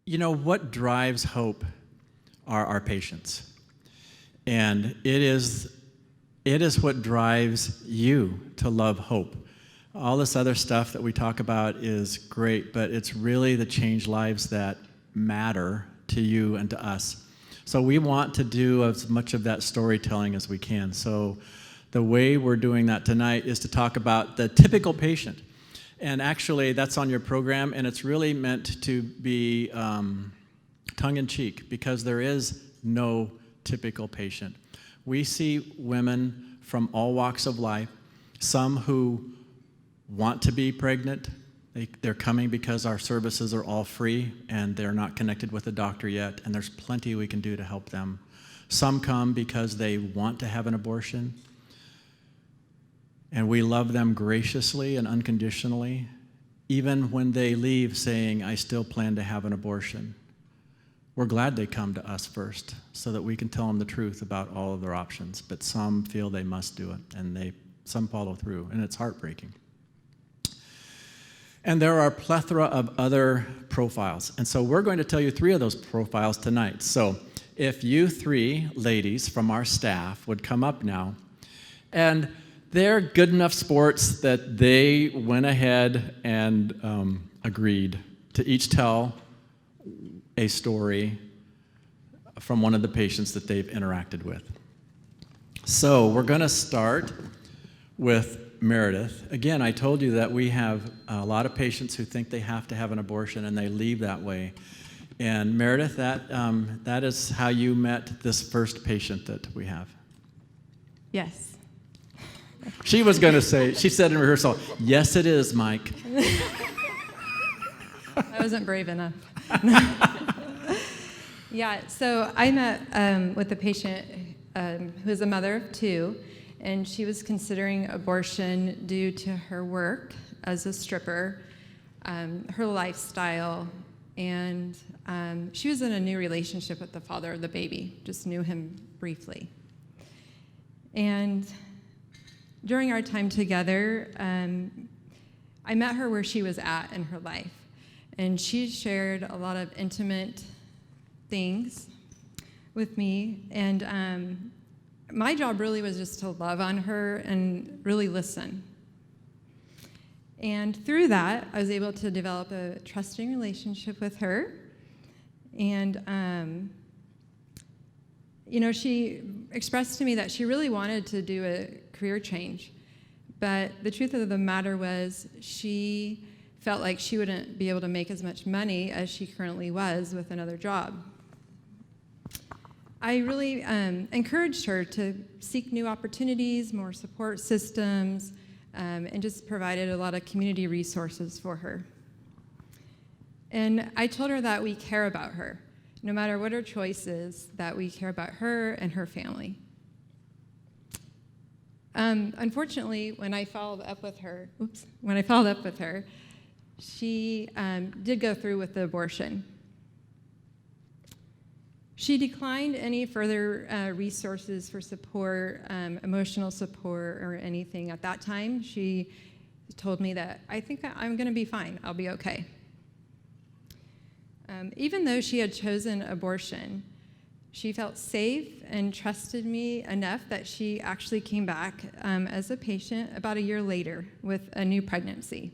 You know, what drives hope are our patients. And it is what drives you to love hope. All this other stuff that we talk about is great, but it's really the changed lives that matter to you and to us. So we want to do as much of that storytelling as we can. So the way we're doing that tonight is to talk about the typical patient. And actually, that's on your program, and it's really meant to be tongue-in-cheek, because there is no typical patient. We see women from all walks of life, some who want to be pregnant. They're coming because our services are all free, and they're not connected with a doctor yet, and there's plenty we can do to help them. Some come because they want to have an abortion, and we love them graciously and unconditionally, even when they leave saying, I still plan to have an abortion. We're glad they come to us first so that we can tell them the truth about all of their options, but some feel they must do it, and some follow through, and it's heartbreaking. And there are a plethora of other profiles, and so we're going to tell you 3 of those profiles tonight. So if you 3 ladies from our staff would come up now, and they're good enough sports that they went ahead and agreed to each tell a story from one of the patients that they've interacted with. So we're going to start with Meredith. Again, I told you that we have a lot of patients who think they have to have an abortion and they leave that way. And Meredith, that is how you met this first patient that we have. Yes. She was going to say, she said in rehearsal, yes, it is, Mike. I wasn't brave enough. Yeah, so I met with a patient who is a mother of 2, and she was considering abortion due to her work as a stripper, her lifestyle, and she was in a new relationship with the father of the baby, just knew him briefly. And during our time together, I met her where she was at in her life, and she shared a lot of intimate things with me, and my job really was just to love on her and really listen. And through that, I was able to develop a trusting relationship with her, and she expressed to me that she really wanted to do a career change, but the truth of the matter was she felt like she wouldn't be able to make as much money as she currently was with another job. I really encouraged her to seek new opportunities, more support systems, and just provided a lot of community resources for her. And I told her that we care about her. No matter what her choice is, that we care about her and her family. Unfortunately, when I followed up with her, she did go through with the abortion. She declined any further resources for support, emotional support, or anything at that time. She told me that, I think I'm going to be fine. I'll be okay. Even though she had chosen abortion, she felt safe and trusted me enough that she actually came back as a patient about a year later with a new pregnancy.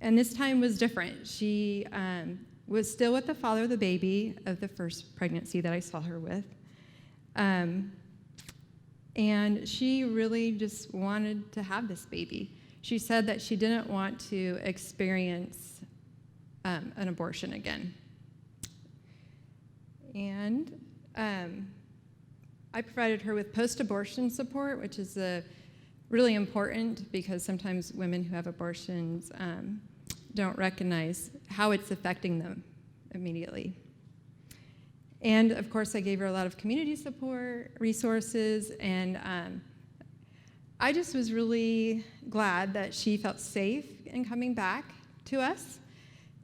And this time was different. She was still with the father of the baby of the first pregnancy that I saw her with. And she really just wanted to have this baby. She said that she didn't want to experience an abortion again. And I provided her with post-abortion support, which is really important because sometimes women who have abortions don't recognize how it's affecting them immediately. And of course, I gave her a lot of community support, resources, and I just was really glad that she felt safe in coming back to us,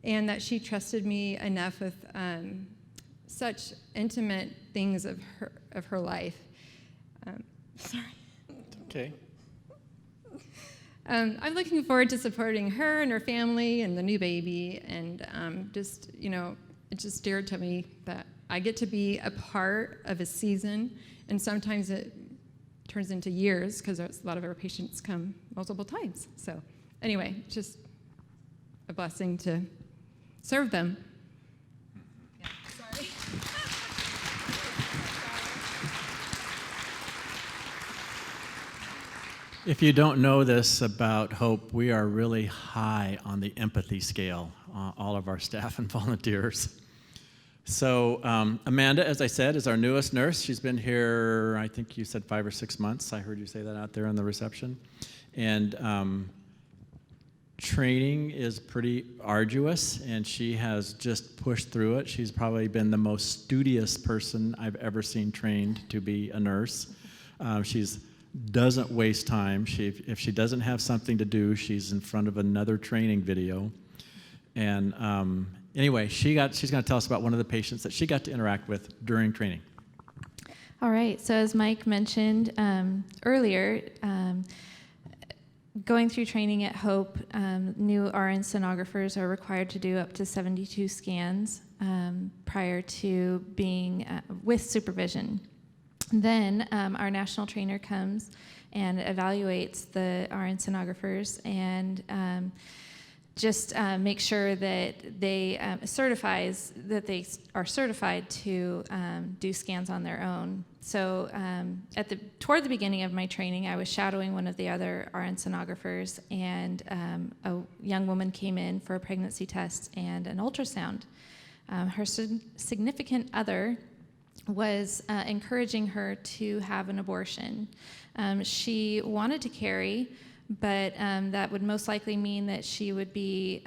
and that she trusted me enough with such intimate things of her life. Sorry. Okay. I'm looking forward to supporting her and her family and the new baby, and just it just dared to me that I get to be a part of a season, and sometimes it turns into years because a lot of our patients come multiple times. So anyway, just a blessing to serve them. Yeah, sorry. If you don't know this about Hope, we are really high on the empathy scale, all of our staff and volunteers. So Amanda, as I said, is our newest nurse. She's been here, I think you said 5 or 6 months. I heard you say that out there in the reception. And training is pretty arduous, and she has just pushed through it. She's probably been the most studious person I've ever seen trained to be a nurse. She's doesn't waste time. If she doesn't have something to do, she's in front of another training video. And anyway, she's going to tell us about one of the patients that she got to interact with during training. All right, so as Mike mentioned earlier, going through training at Hope, new RN sonographers are required to do up to 72 scans prior to being with supervision. Then our national trainer comes and evaluates the RN sonographers and just make sure that they certifies that they are certified to do scans on their own. So toward the beginning of my training, I was shadowing one of the other RN sonographers, and a young woman came in for a pregnancy test and an ultrasound. Her significant other was encouraging her to have an abortion. She wanted to carry, but that would most likely mean that she would be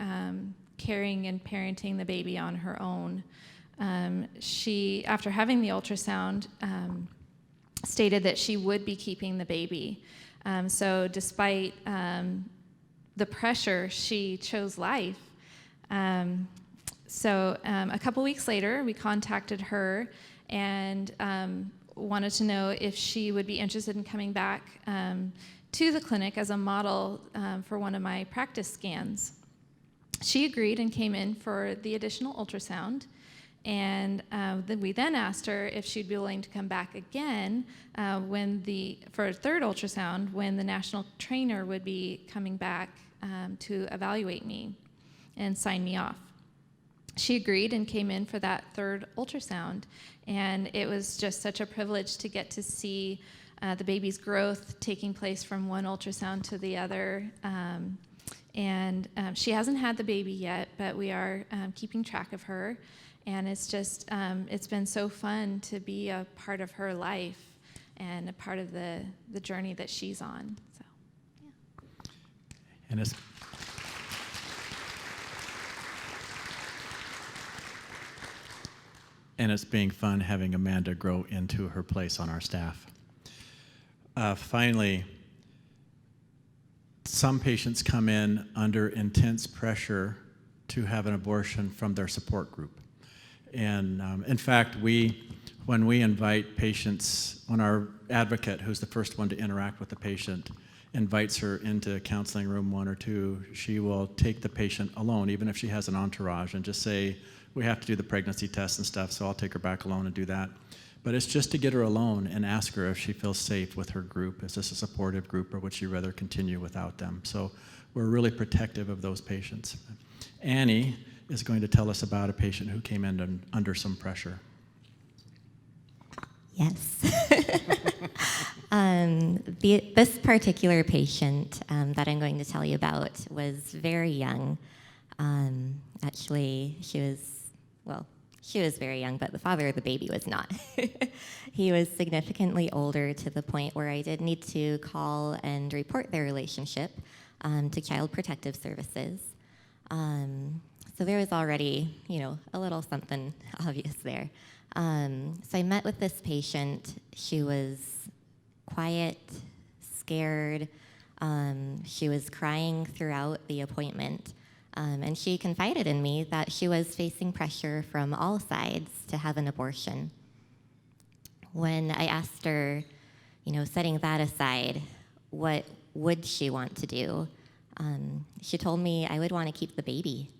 carrying and parenting the baby on her own. She, after having the ultrasound, stated that she would be keeping the baby. So despite the pressure, she chose life. So a couple weeks later, we contacted her and wanted to know if she would be interested in coming back to the clinic as a model for one of my practice scans. She agreed and came in for the additional ultrasound, and we then asked her if she'd be willing to come back again for a third ultrasound when the national trainer would be coming back to evaluate me and sign me off. She agreed and came in for that third ultrasound, and it was just such a privilege to get to see the baby's growth taking place from one ultrasound to the other. She hasn't had the baby yet, but we are keeping track of her, and it's just it's been so fun to be a part of her life and a part of the journey that she's on. So, yeah. And it's being fun having Amanda grow into her place on our staff. Finally, some patients come in under intense pressure to have an abortion from their support group. And in fact, when we invite patients, when our advocate, who's the first one to interact with the patient, invites her into counseling room 1 or 2, she will take the patient alone, even if she has an entourage, and just say, we have to do the pregnancy test and stuff, so I'll take her back alone and do that. But it's just to get her alone and ask her if she feels safe with her group. Is this a supportive group, or would she rather continue without them? So we're really protective of those patients. Annie is going to tell us about a patient who came in under some pressure. Yes. This particular patient that I'm going to tell you about was very young. Actually, she was very young, but the father of the baby was not. He was significantly older, to the point where I did need to call and report their relationship to Child Protective Services. So there was already, a little something obvious there. So I met with this patient. She was quiet, scared. She was crying throughout the appointment. And she confided in me that she was facing pressure from all sides to have an abortion. When I asked her, setting that aside, what would she want to do? She told me I would want to keep the baby.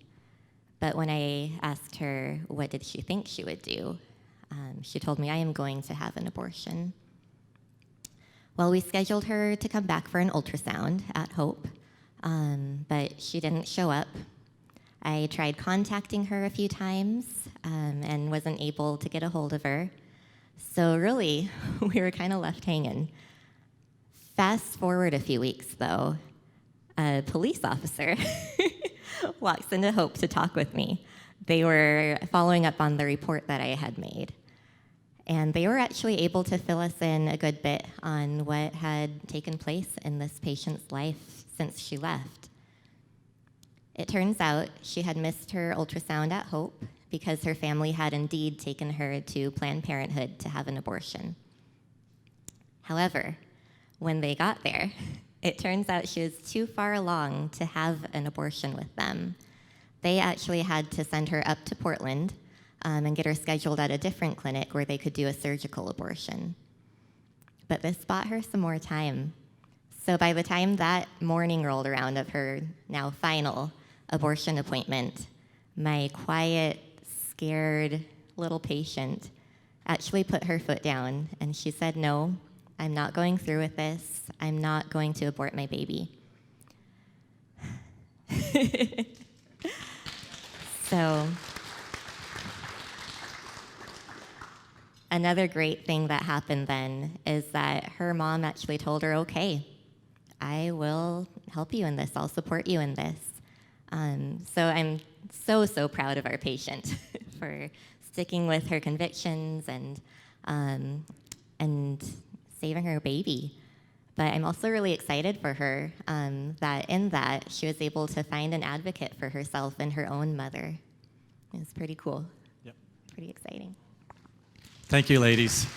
But when I asked her what did she think she would do, she told me, I am going to have an abortion. Well, we scheduled her to come back for an ultrasound at Hope, but she didn't show up. I tried contacting her a few times and wasn't able to get a hold of her. So really, we were kind of left hanging. Fast forward a few weeks, though, a police officer walks into Hope to talk with me. They were following up on the report that I had made. And they were actually able to fill us in a good bit on what had taken place in this patient's life since she left. It turns out she had missed her ultrasound at Hope because her family had indeed taken her to Planned Parenthood to have an abortion. However, when they got there, it turns out she was too far along to have an abortion with them. They actually had to send her up to Portland and get her scheduled at a different clinic where they could do a surgical abortion. But this bought her some more time. So by the time that morning rolled around of her now final abortion appointment, my quiet, scared little patient actually put her foot down and she said, no, I'm not going through with this. I'm not going to abort my baby. So another great thing that happened then is that her mom actually told her, okay, I will help you in this. I'll support you in this. So I'm so proud of our patient for sticking with her convictions and saving her baby. But I'm also really excited for her that in that she was able to find an advocate for herself and her own mother. It was pretty cool. Yep. Pretty exciting. Thank you, ladies.